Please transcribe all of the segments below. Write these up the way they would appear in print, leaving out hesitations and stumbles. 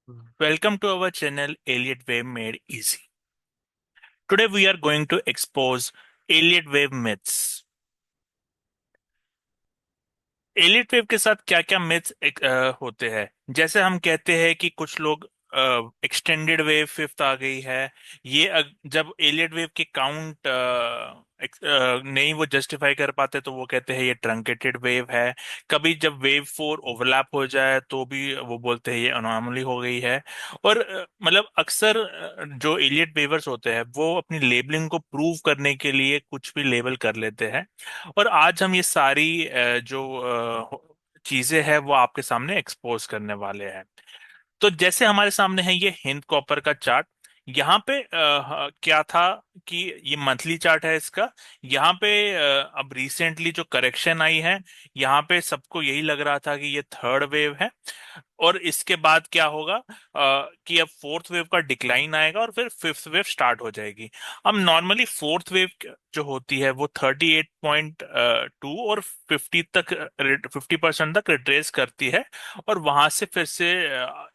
Welcome to our channel Elliott Wave Made Easy. Today we are going to expose Elliott Wave myths. Elite wave के साथ क्या क्या myths होते हैं। जैसे हम कहते हैं कि कुछ लोग एक्सटेंडेड वेव फिफ्थ आ गई है। जब एलियट वेव के काउंट नहीं वो जस्टिफाई कर पाते तो वो कहते हैं ये ट्रंकेटेड वेव है। कभी जब वेव फोर ओवरलैप हो जाए तो भी वो बोलते हैं ये अनोमली हो गई है। और मतलब अक्सर जो एलियट वेवर्स होते हैं वो अपनी लेबलिंग को प्रूव करने के लिए कुछ भी लेबल कर लेते हैं। और आज हम ये सारी जो चीजें हैं वो आपके सामने एक्सपोज करने वाले हैं। तो जैसे हमारे सामने है ये हिंद कॉपर का चार्ट। यहाँ पे क्या था कि ये मंथली चार्ट है इसका। यहाँ पे अब रिसेंटली जो करेक्शन आई है, यहाँ पे सबको यही लग रहा था कि ये थर्ड वेव है। और इसके बाद क्या होगा कि अब फोर्थ वेव का डिक्लाइन आएगा और फिर फिफ्थ वेव स्टार्ट हो जाएगी। अब नॉर्मली फोर्थ वेव जो होती है वो 38.2 और 50% तक रिट्रेस करती है। और वहां से फिर से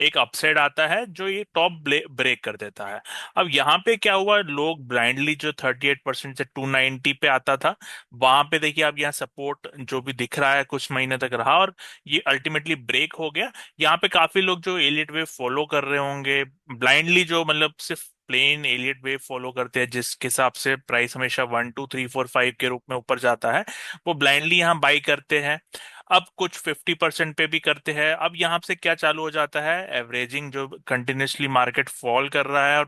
एक अपसाइड आता है जो ये टॉप ब्रेक कर देता है। अब यहाँ पे क्या हुआ, लोग ब्लाइंडली जो 38% से 290 पे आता था, वहां पे देखिए आप यहाँ सपोर्ट जो भी दिख रहा है कुछ महीने तक रहा और ये अल्टीमेटली ब्रेक हो गया। यहाँ पे काफी लोग जो एलियट वेव फॉलो कर रहे होंगे ब्लाइंडली, जो मतलब सिर्फ प्लेन एलियट वेव फॉलो करते हैं जिसके हिसाब से प्राइस हमेशा 1 2 3 4 5 के रूप में ऊपर जाता है, वो ब्लाइंडली यहाँ बाई करते हैं। अब कुछ 50% पे भी करते हैं। अब यहाँ से क्या चालू हो जाता है, एवरेजिंग, जो कंटिन्यूसली मार्केट फॉल कर रहा है और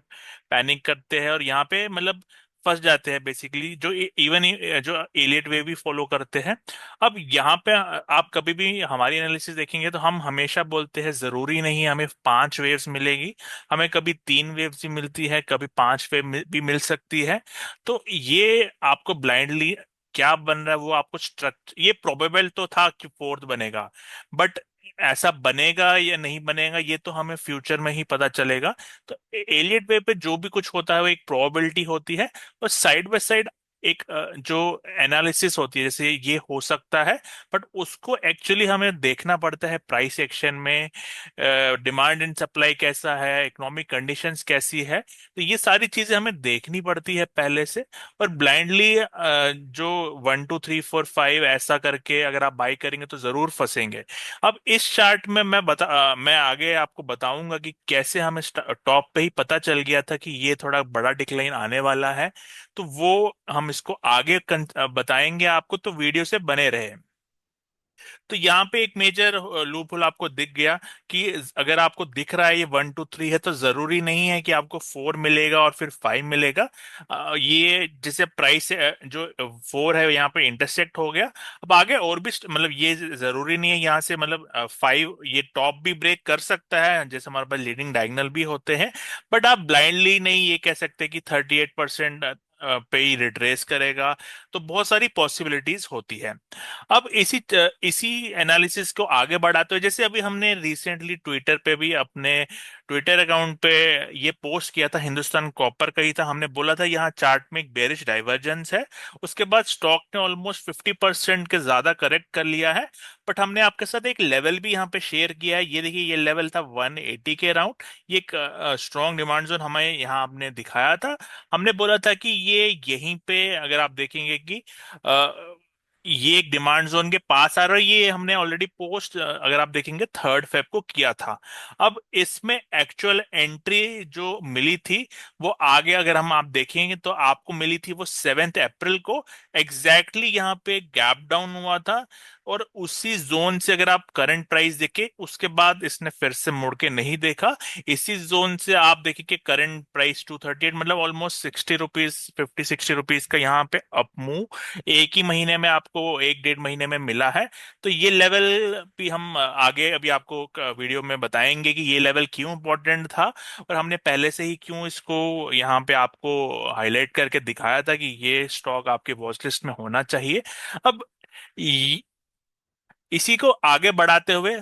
पैनिक करते हैं और यहाँ पे मतलब फंस जाते हैं बेसिकली, जो इवन जो एलियट वे भी फॉलो करते हैं। अब यहाँ पे आप कभी भी हमारी एनालिसिस देखेंगे तो हम हमेशा बोलते हैं जरूरी नहीं है हमें 5 वेव्स मिलेगी। हमें कभी 3 वेव्स भी मिलती है, कभी 5 वेव भी मिल सकती है। तो ये आपको ब्लाइंडली क्या बन रहा है वो आपको स्ट्रक्चर, ये प्रोबेबल तो था कि फोर्थ बनेगा, बट ऐसा बनेगा या नहीं बनेगा ये तो हमें फ्यूचर में ही पता चलेगा। तो एलियट वे पे जो भी कुछ होता है वो एक प्रोबेबिलिटी होती है। और साइड बाय साइड एक जो एनालिसिस होती है, जैसे ये हो सकता है, बट उसको एक्चुअली हमें देखना पड़ता है प्राइस एक्शन में, डिमांड एंड सप्लाई कैसा है, इकोनॉमिक कंडीशंस कैसी है। तो ये सारी चीजें हमें देखनी पड़ती है पहले से। और ब्लाइंडली जो 1 2 3 4 5 ऐसा करके अगर आप बाई करेंगे तो जरूर फंसेंगे। अब इस चार्ट में मैं आगे आपको बताऊंगा कि कैसे हमें टॉप पे ही पता चल गया था कि ये थोड़ा बड़ा डिक्लाइन आने वाला है। तो वो हम इसको आगे बताएंगे आपको, तो वीडियो से बने रहे। तो यहाँ पे एक मेजर लूप होल आपको दिख गया कि अगर आपको दिख रहा है ये 1 2 3 है तो जरूरी नहीं है कि आपको 4 मिलेगा और फिर 5 मिलेगा। ये जैसे प्राइस जो 4 है यहाँ पे इंटरसेक्ट हो गया। अब आगे और भी मतलब ये जरूरी नहीं है यहाँ से मतलब 5 ये टॉप भी ब्रेक कर सकता है, जैसे हमारे पास लीडिंग डायगोनल भी होते हैं। बट आप ब्लाइंडली नहीं ये कह सकते कि 38% पे ही रिट्रेस करेगा। तो बहुत सारी पॉसिबिलिटीज होती है। अब इसी एनालिसिस को आगे बढ़ाते हुए, जैसे अभी हमने रिसेंटली ट्विटर पे भी अपने ट्विटर अकाउंट पे ये पोस्ट किया था, हिंदुस्तान कॉपर का ही था। हमने बोला था यहाँ चार्ट में एक बेरिश डाइवर्जेंस है। उसके बाद स्टॉक ने ऑलमोस्ट 50% के ज्यादा करेक्ट कर लिया है। बट हमने आपके साथ एक लेवल भी यहाँ पे शेयर किया है, ये देखिए ये लेवल था 180 के अराउंड। ये एक स्ट्रॉन्ग डिमांड जोन हमें यहाँ आपने दिखाया था। हमने बोला था कि ये यहीं पे अगर आप देखेंगे कि ये एक डिमांड जोन के पास आ रहा है। ये हमने ऑलरेडी पोस्ट अगर आप देखेंगे 3 फेब को किया था। अब इसमें एक्चुअल एंट्री जो मिली थी वो आगे अगर हम आप देखेंगे तो आपको मिली थी वो 7 अप्रैल को। एग्जैक्टली यहाँ पे गैप डाउन हुआ था। और उसी जोन से अगर आप करंट प्राइस देखे उसके बाद इसने फिर से मुड़ के नहीं देखा। इसी जोन से आप देखिए कि करंट प्राइस 238, मतलब ऑलमोस्ट 60 रुपीज, 50 60 रुपीज का यहाँ पे अप मूव एक ही महीने में आपको 1 1.5 महीने में मिला है। तो ये लेवल भी हम आगे अभी आपको वीडियो में बताएंगे कि ये लेवल क्यों इम्पोर्टेंट था और हमने पहले से ही क्यों इसको यहाँ पे आपको हाईलाइट करके दिखाया था कि ये स्टॉक आपके वॉच लिस्ट में होना चाहिए। अब इसी को आगे बढ़ाते हुए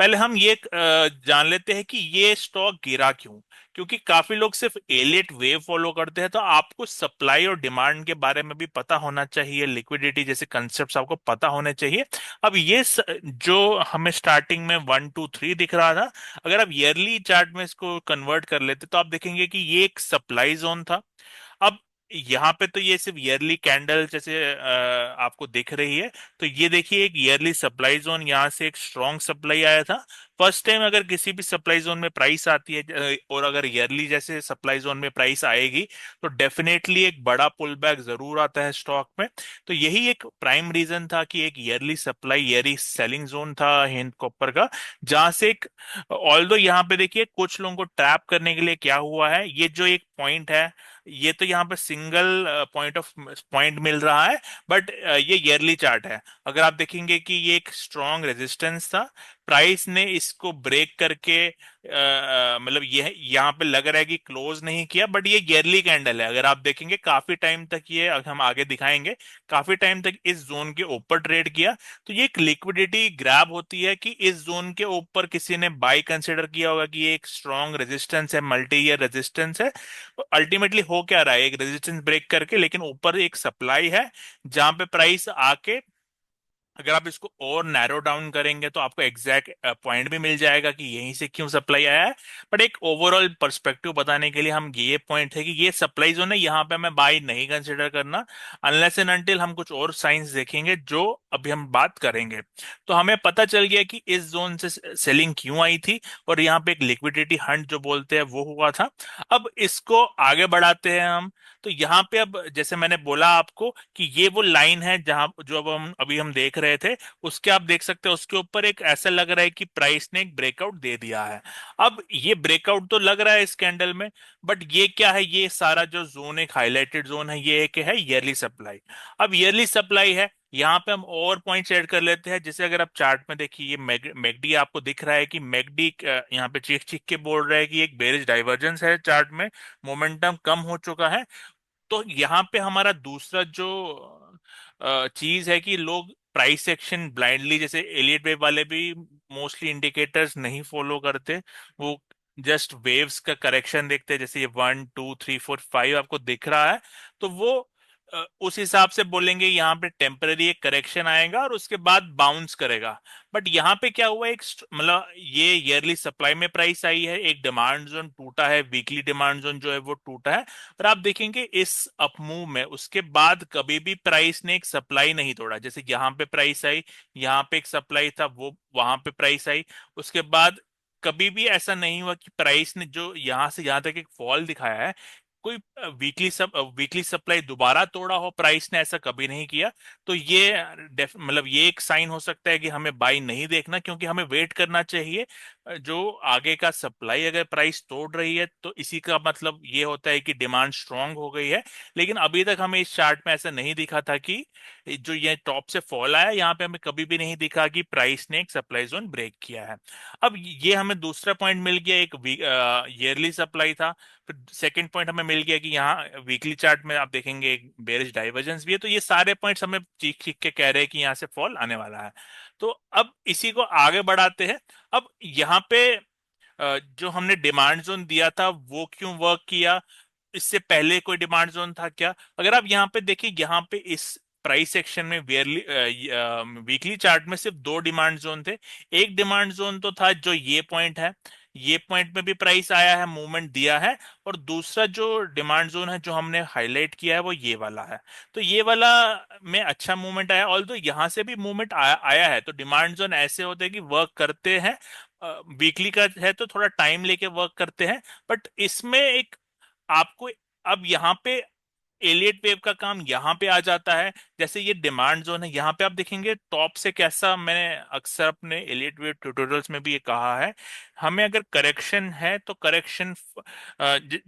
पहले हम ये जान लेते हैं कि ये स्टॉक गिरा क्यों। क्योंकि काफी लोग सिर्फ एलियट वेव फॉलो करते हैं, तो आपको सप्लाई और डिमांड के बारे में भी पता होना चाहिए, लिक्विडिटी जैसे कंसेप्ट आपको पता होने चाहिए। अब जो हमें स्टार्टिंग में 1 2 3 दिख रहा था, अगर आप ईयरली चार्ट में इसको कन्वर्ट कर लेते तो आप देखेंगे कि ये एक सप्लाई जोन था। अब यहाँ पे तो ये सिर्फ ईयरली कैंडल जैसे आपको दिख रही है। तो ये देखिए एक ईयरली सप्लाई जोन, यहाँ से एक स्ट्रॉन्ग सप्लाई आया था। फर्स्ट टाइम अगर किसी भी सप्लाई जोन में प्राइस आती है, और अगर ईयरली जैसे सप्लाई जोन में प्राइस आएगी, तो डेफिनेटली एक बड़ा पुल बैक जरूर आता है स्टॉक में। तो यही एक प्राइम रीजन था कि एक yearly supply, yearly selling zone था हिंद कॉपर का, जहां से एक, ऑल्दो यहाँ पे देखिए कुछ लोगों को ट्रैप करने के लिए क्या हुआ है, ये जो एक पॉइंट है, ये तो यहाँ पे सिंगल पॉइंट मिल रहा है, बट ये ईयरली चार्ट है। अगर आप देखेंगे कि ये एक स्ट्रॉन्ग रेजिस्टेंस था, प्राइस ने इसको ब्रेक करके मतलब ये यहाँ पे लग रहा है कि क्लोज नहीं किया, बट ये ईयरली कैंडल है। अगर आप देखेंगे काफी टाइम तक ये, हम आगे दिखाएंगे, काफी टाइम तक इस जोन के ऊपर ट्रेड किया। तो ये एक लिक्विडिटी ग्रैब होती है कि इस जोन के ऊपर किसी ने बाई कंसिडर किया होगा कि ये एक स्ट्रॉन्ग रेजिस्टेंस है, मल्टी ईयर रेजिस्टेंस है। अल्टीमेटली हो क्या रहा है, एक रेजिस्टेंस ब्रेक करके, लेकिन ऊपर एक सप्लाई है जहां पे प्राइस आके, अगर आप इसको और नैरो डाउन करेंगे तो आपको एग्जैक्ट पॉइंट भी मिल जाएगा कि यहीं से क्यों सप्लाई आया है। बट एक ओवरऑल पर्सपेक्टिव बताने के लिए हम, ये पॉइंट है कि ये सप्लाई जोन है, यहाँ पे हमें बाई नहीं कंसिडर करना, अनलेस एंड अनटिल हम कुछ और साइंस देखेंगे जो अभी हम बात करेंगे। तो हमें पता चल गया कि इस जोन से सेलिंग क्यों आई थी, और यहाँ पे एक लिक्विडिटी हंट जो बोलते हैं वो हुआ था। अब इसको आगे बढ़ाते हैं हम। तो यहाँ पे अब जैसे मैंने बोला आपको कि ये वो लाइन है जहां, जो अब हम अभी हम देख रहे थे, उसके आप देख सकते हैं उसके ऊपर एक ऐसा लग रहा है कि प्राइस ने एक ब्रेकआउट दे दिया है। अब ये ब्रेकआउट तो लग रहा है इस कैंडल में, बट ये क्या है, ये सारा जो जोन, एक हाईलाइटेड जोन है, ये एक है ईयरली सप्लाई। अब ईयरली सप्लाई है, यहाँ पे हम और पॉइंट्स ऐड कर लेते हैं। जैसे अगर आप चार्ट में देखिए, ये मैकडी आपको दिख रहा है कि मैकडी यहाँ पे चीख चीख के बोल रहा है कि एक बेरिश डाइवर्जेंस है चार्ट में, मोमेंटम कम हो चुका है। तो यहाँ पे हमारा दूसरा जो चीज है कि लोग प्राइस एक्शन ब्लाइंडली, जैसे एलियट वेव वाले भी मोस्टली इंडिकेटर्स नहीं फॉलो करते, वो जस्ट वेव्स का करेक्शन देखते हैं। जैसे ये 1 2 3 4 5 आपको दिख रहा है, तो वो उस हिसाब से बोलेंगे यहाँ पे टेम्पररी एक करेक्शन आएगा और उसके बाद बाउंस करेगा। बट यहाँ पे क्या हुआ, एक मतलब ये ईयरली सप्लाई में प्राइस आई है, एक डिमांड जोन टूटा है, वीकली डिमांड जोन जो है वो टूटा है। पर आप देखेंगे इस अप मूव में उसके बाद कभी भी प्राइस ने एक सप्लाई नहीं तोड़ा। जैसे यहाँ पे प्राइस आई, यहाँ पे एक सप्लाई था, वो वहां पे प्राइस आई, उसके बाद कभी भी ऐसा नहीं हुआ कि प्राइस ने जो यहाँ से यहाँ तक एक फॉल दिखाया है, कोई वीकली सप्लाई दोबारा तोड़ा हो प्राइस ने, ऐसा कभी नहीं किया। तो ये मतलब ये एक साइन हो सकता है कि हमें बाई नहीं देखना, क्योंकि हमें वेट करना चाहिए। जो आगे का सप्लाई अगर प्राइस तोड़ रही है तो इसी का मतलब ये होता है कि डिमांड स्ट्रांग हो गई है। लेकिन अभी तक हमें इस चार्ट में ऐसा नहीं दिखा था कि जो ये टॉप से फॉल आया, यहाँ पे हमें कभी भी नहीं दिखा कि प्राइस ने एक सप्लाई जोन ब्रेक किया है। अब ये हमें दूसरा पॉइंट मिल गया, एक ईयरली सप्लाई था। फिर सेकंड पॉइंट हमें मिल गया कि यहाँ वीकली चार्ट में आप देखेंगे एक बेरिश डाइवर्जेंस भी है। तो ये सारे पॉइंट्स हमें चीख चीख के कह रहे हैं कि यहाँ से फॉल आने वाला है। तो अब इसी को आगे बढ़ाते हैं। अब यहाँ पे जो हमने डिमांड जोन दिया था वो क्यों वर्क किया, इससे पहले कोई डिमांड जोन था क्या? अगर आप यहाँ पे देखिए, यहाँ पे इस प्राइस सेक्शन में वेयरली वीकली चार्ट में सिर्फ दो डिमांड जोन थे। एक डिमांड जोन तो था जो ये पॉइंट है, ये पॉइंट में भी प्राइस आया है, मूवमेंट दिया है। और दूसरा जो डिमांड जोन है जो हमने हाईलाइट किया है वो ये वाला है। तो ये वाला में अच्छा मूवमेंट आया, ऑल्दो यहाँ से भी मूवमेंट आया है। तो डिमांड जोन ऐसे होते हैं कि वर्क करते हैं, वीकली का है तो थोड़ा टाइम लेके वर्क करते हैं। बट इसमें एक आपको, अब यहाँ पे एलियट वेव का काम यहाँ पे आ जाता है। जैसे ये डिमांड जोन है, यहाँ पे आप देखेंगे टॉप से कैसा, मैंने अक्सर अपने एलियट वेव ट्यूटोरियल्स में भी ये कहा है, हमें अगर करेक्शन है तो करेक्शन,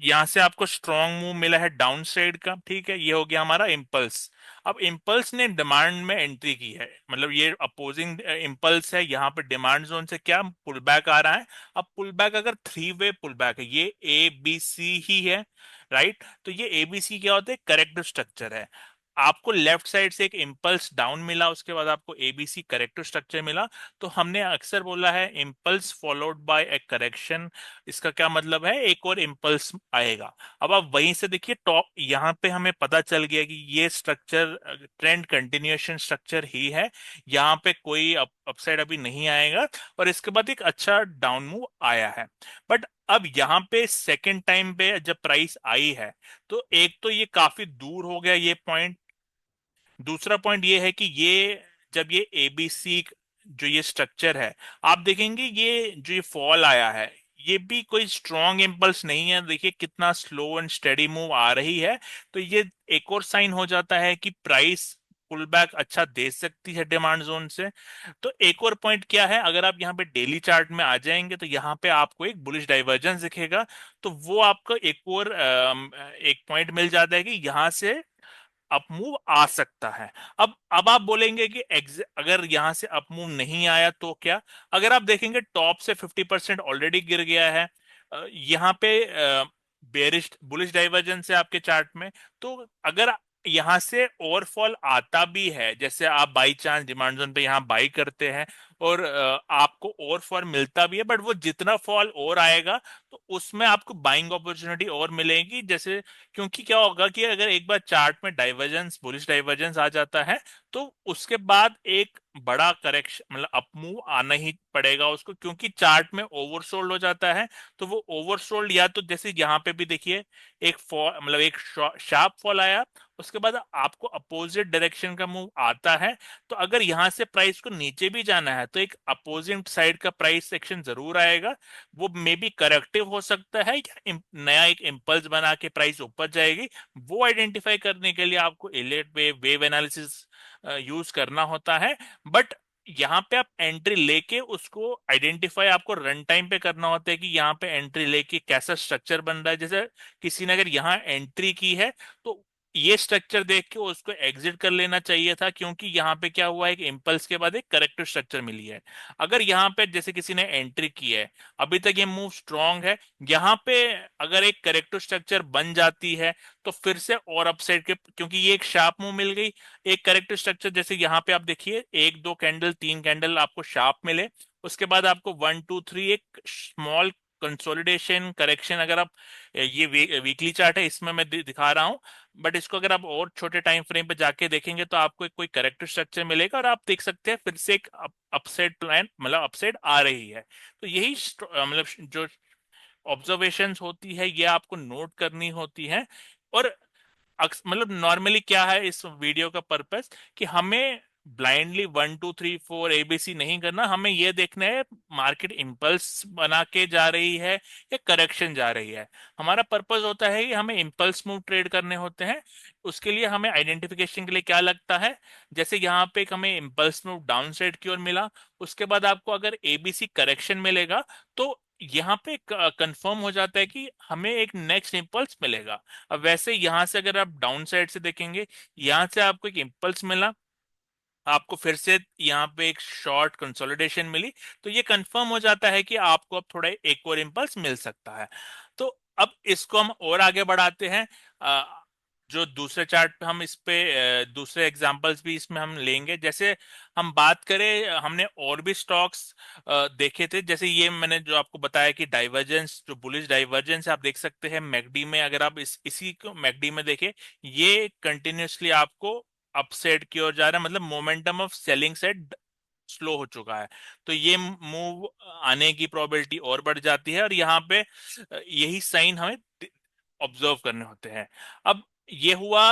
यहाँ से आपको स्ट्रॉन्ग मूव मिला है डाउन साइड का, ठीक है, ये हो गया हमारा इम्पल्स। अब इम्पल्स ने डिमांड में एंट्री की है, मतलब ये अपोजिंग इम्पल्स है, यहाँ पे डिमांड जोन से क्या पुल बैक आ रहा है। अब पुल बैक अगर थ्री वे पुल बैक है, ये ए बी सी ही है, राइट। तो ये एबीसी क्या होता है, करेक्टिव स्ट्रक्चर है। आपको लेफ्ट साइड से एक इम्पल्स डाउन मिला, उसके बाद आपको एबीसी करेक्टिव स्ट्रक्चर मिला। तो हमने अक्सर बोला है impulse followed by A correction. इसका क्या मतलब है, एक और इम्पल्स आएगा। अब आप वहीं से देखिए टॉप, यहाँ पे हमें पता चल गया कि ये स्ट्रक्चर ट्रेंड कंटिन्यूएशन स्ट्रक्चर ही है। यहाँ पे कोई अपसाइड अभी नहीं आएगा, और इसके बाद एक अच्छा डाउन मूव आया है। बट अब यहाँ पे सेकेंड टाइम पे जब प्राइस आई है, तो एक तो ये काफी दूर हो गया ये पॉइंट। दूसरा पॉइंट ये है कि ये जब ये एबीसी जो ये स्ट्रक्चर है, आप देखेंगे ये जो ये फॉल आया है, ये भी कोई स्ट्रॉन्ग इम्पल्स नहीं है। देखिए कितना स्लो एंड स्टेडी मूव आ रही है। तो ये एक और साइन हो जाता है कि प्राइस पुल बैक अच्छा दे सकती है डिमांड जोन से। तो एक और पॉइंट क्या है, अगर आप यहाँ पे डेली चार्ट में आ जाएंगे तो यहाँ पे आपको एक बुलिश डाइवर्जेंस दिखेगा। तो वो आपको एक और एक पॉइंट मिल जाता है कि यहाँ से अप मूव आ सकता है। अब आप बोलेंगे कि अगर यहां से अप मूव नहीं आया तो क्या। अगर आप देखेंगे टॉप से 50% ऑलरेडी गिर गया है। यहाँ पे बेरिश बुलिश डाइवर्जेंस है आपके चार्ट में। तो अगर यहां से और फॉल आता भी है, जैसे आप बाई चांस डिमांड जोन पे यहाँ बाई करते हैं और आपको और फॉल मिलता भी है, बट वो जितना फॉल और आएगा तो उसमें आपको बाइंग अपॉर्चुनिटी और मिलेगी। जैसे क्योंकि क्या होगा कि अगर एक बार चार्ट में डाइवर्जेंस बुलिश डाइवर्जेंस आ जाता है, तो उसके बाद एक बड़ा करेक्शन मतलब अप मूव आना ही पड़ेगा उसको, क्योंकि चार्ट में ओवरसोल्ड हो जाता है। तो वो ओवरसोल्ड, या तो जैसे यहाँ पे भी देखिए एक फॉल मतलब एक शार्प फॉल आया, उसके बाद आपको अपोजिट डायरेक्शन का मूव आता है। तो अगर यहाँ से प्राइस को नीचे भी जाना है तो एक अपोजिट साइड का प्राइस सेक्शन जरूर आएगा। वो मे बी करेक्टिव हो सकता है या नया एक इम्पल्स बना के प्राइस ऊपर जाएगी। वो आइडेंटिफाई करने के लिए आपको इलेट वेव वेव एनालिसिस यूज करना होता है। बट यहाँ पे आप एंट्री लेके उसको आइडेंटिफाई आपको रन टाइम पे करना होता है कि यहाँ पे एंट्री लेके कैसा स्ट्रक्चर बन रहा है। जैसे किसी ने अगर यहाँ एंट्री की है, तो ये स्ट्रक्चर देख के उसको एग्जिट कर लेना चाहिए था, क्योंकि यहाँ पे क्या हुआ है कि इम्पल्स के बाद एक करेक्टिव स्ट्रक्चर मिली है। अगर यहाँ पे जैसे किसी ने एंट्री की है, अभी तक ये मूव स्ट्रांग है, यहाँ पे अगर एक करेक्टिव स्ट्रक्चर बन जाती है तो फिर से और अपसाइड के, क्योंकि ये एक शार्प मूव मिल गई। एक करेक्टिव स्ट्रक्चर जैसे यहाँ पे आप देखिए, एक दो कैंडल तीन कैंडल आपको शार्प मिले, उसके बाद आपको वन टू थ्री एक स्मॉल कंसोलिडेशन करेक्शन। अगर आप ये वीकली चार्ट है इसमें मैं दिखा रहा हूँ, बट इसको अगर आप और छोटे टाइम फ्रेम पे जाके देखेंगे तो आपको एक कोई करेक्टिव स्ट्रक्चर मिलेगा, और आप देख सकते हैं फिर से एक अपसाइड प्लान मतलब अपसाइड आ रही है। तो यही मतलब जो ऑब्जर्वेशंस होती है ये आपको नोट करनी होती है। और मतलब नॉर्मली क्या है इस वीडियो का पर्पस, कि हमें ब्लाइंडली 1 2 3 4 एबीसी नहीं करना, हमें ये देखना है मार्केट इम्पल्स बना के जा रही है या करेक्शन जा रही है। हमारा पर्पस होता है कि हमें इम्पल्स मूव ट्रेड करने होते हैं। उसके लिए हमें आइडेंटिफिकेशन के लिए क्या लगता है, जैसे यहाँ पे एक हमें इम्पल्स मूव डाउन साइड की ओर मिला, उसके बाद आपको अगर एबीसी करेक्शन मिलेगा, तो यहाँ पे कंफर्म हो जाता है कि हमें एक नेक्स्ट इम्पल्स मिलेगा। अब वैसे यहाँ से अगर आप डाउन साइड से देखेंगे, यहाँ से आपको एक इम्पल्स मिला, आपको फिर से यहाँ पे एक शॉर्ट कंसोलिडेशन मिली, तो ये कंफर्म हो जाता है कि आपको अब थोड़ा एक और इम्पल्स मिल सकता है। तो अब इसको हम और आगे बढ़ाते हैं। जो दूसरे चार्ट पे हम इस पे दूसरे एग्जांपल्स भी इसमें हम लेंगे। जैसे हम बात करें, हमने और भी स्टॉक्स देखे थे, जैसे ये मैंने जो आपको बताया कि डाइवर्जेंस जो बुलिश डाइवर्जेंस आप देख सकते हैं मैकडी में। अगर आप इसी को मैकडी में देखें, ये कंटिन्यूअसली आपको अपसाइड की ओर जा रहा है, मतलब momentum of selling set slow हो चुका है। तो ये मूव आने की प्रोबेबिलिटी और बढ़ जाती है, और यहाँ पे यही साइन हमें ऑब्जर्व करने होते हैं। अब ये हुआ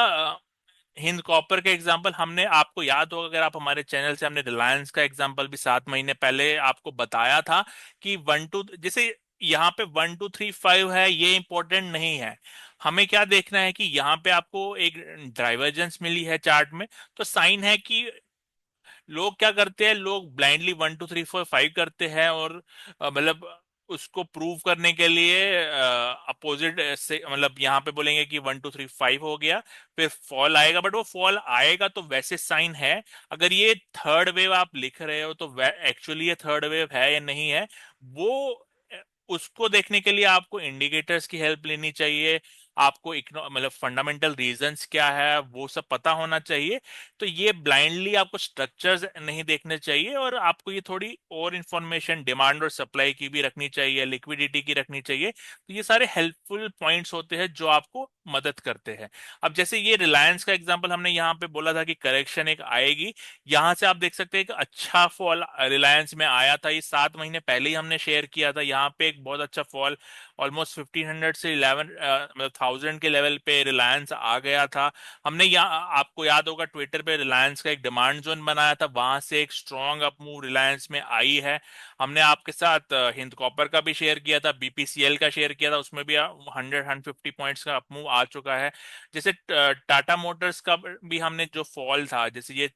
हिंद कॉपर का एग्जांपल। हमने आपको याद होगा, अगर आप हमारे चैनल से, हमने रिलायंस का एग्जांपल भी 7 महीने पहले आपको बताया था कि वन टू जैसे यहाँ पे 1 2 3 5 है, ये इंपॉर्टेंट नहीं है। हमें क्या देखना है कि यहाँ पे आपको एक डाइवर्जेंस मिली है चार्ट में, तो साइन है कि लोग क्या करते हैं, लोग ब्लाइंडली 1 2 3 4 5 करते हैं, और मतलब उसको प्रूव करने के लिए अपोजिट से मतलब यहाँ पे बोलेंगे कि 1 2 3 5 हो गया, फिर फॉल आएगा। बट वो फॉल आएगा तो वैसे साइन है। अगर ये थर्ड वेव आप लिख रहे हो तो एक्चुअली ये थर्ड वेव है या नहीं है, वो उसको देखने के लिए आपको इंडिकेटर्स की हेल्प लेनी चाहिए। आपको मतलब फंडामेंटल रीजंस क्या है वो सब पता होना चाहिए। तो ये ब्लाइंडली आपको स्ट्रक्चर्स नहीं देखने चाहिए, और आपको ये थोड़ी और इंफॉर्मेशन डिमांड और सप्लाई की भी रखनी चाहिए, लिक्विडिटी की रखनी चाहिए। तो ये सारे हेल्पफुल पॉइंट्स होते हैं जो आपको मदद करते हैं। अब जैसे ये रिलायंस का एग्जांपल हमने यहाँ पे बोला था कि करेक्शन एक आएगी, यहाँ से आप देख सकते हैं कि अच्छा फॉल रिलायंस में आया था। ये 7 महीने पहले ही हमने शेयर किया था, यहाँ पे एक बहुत अच्छा फॉल ऑलमोस्ट 1500 से 11 मतलब 1000 के लेवल पे रिलायंस आ गया था। हमने यहाँ, आपको याद होगा, ट्विटर पे रिलायंस का एक डिमांड जोन बनाया था, वहां से एक स्ट्रॉन्ग अप मूव रिलायंस में आई है। हमने आपके साथ हिंद कॉपर का भी शेयर किया था, बीपीसीएल का शेयर किया था, उसमें भी 100-150 पॉइंट्स का अप मूव आ चुका है। जैसे टाटा मोटर्स का भी हमने जो फॉल था, जैसे ये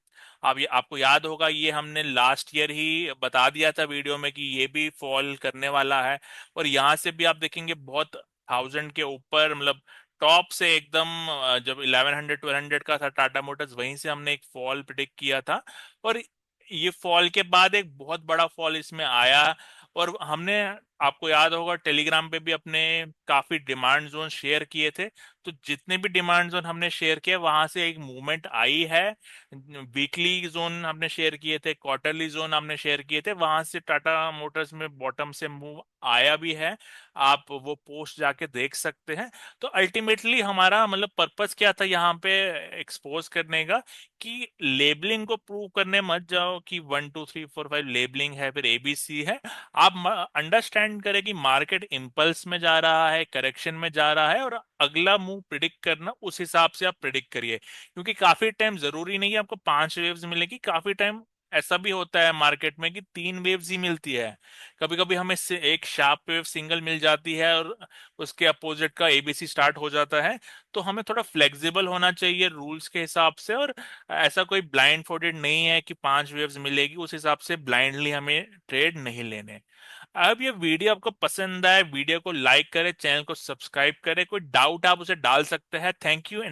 आप ये आपको याद होगा, ये हमने लास्ट ईयर ही बता दिया था वीडियो में कि ये भी फॉल करने वाला है। और यहाँ से भी आप देखेंगे बहुत 1000 के ऊपर, मतलब टॉप से एकदम जब 1100-1200 का था टाटा मोटर्स, वहीं से हमने एक फॉल प्रिडिक्ट किया था। और ये फॉल के बाद एक बहुत बड़ा फॉल इसमें आया। और हमने, आपको याद होगा, टेलीग्राम पे भी अपने काफी डिमांड जोन शेयर किए थे। तो जितने भी डिमांड जोन हमने शेयर किए वहां से एक मूवमेंट आई है। वीकली जोन हमने शेयर किए थे, क्वार्टरली जोन हमने शेयर किए थे, वहां से टाटा मोटर्स में बॉटम से मूव आया भी है। आप वो पोस्ट जाके देख सकते हैं। तो अल्टीमेटली हमारा मतलब पर्पस क्या था यहाँ पे एक्सपोज करने का, कि लेबलिंग को प्रूव करने मत जाओ कि 1 2 3 4 5 लेबलिंग है फिर एबीसी है। आप अंडरस्टैंड करें कि मार्केट इम्पल्स में जा रहा है, करेक्शन में जा रहा है, और अगला मूव प्रिडिक्ट करना उस हिसाब से आप प्रिडिक्ट करिए। क्योंकि काफी टाइम जरूरी नहीं है आपको 5 वेव्स मिलेगी, काफी टाइम ऐसा भी होता है मार्केट में कि 3 वेव्स ही मिलती है। कभी कभी हमें से एक शार्प वेव सिंगल मिल जाती है और उसके अपोजिट का एबीसी स्टार्ट हो जाता है। तो हमें थोड़ा फ्लेक्सिबल होना चाहिए रूल्स के हिसाब से, और ऐसा कोई ब्लाइंड फोल्डेड नहीं है कि 5 वेव्स मिलेगी उस हिसाब से ब्लाइंडली हमें ट्रेड नहीं लेने। अब ये वीडियो आपको पसंद आए, वीडियो को लाइक करें, चैनल को सब्सक्राइब करें, कोई डाउट आप उसे डाल सकते हैं। Thank you.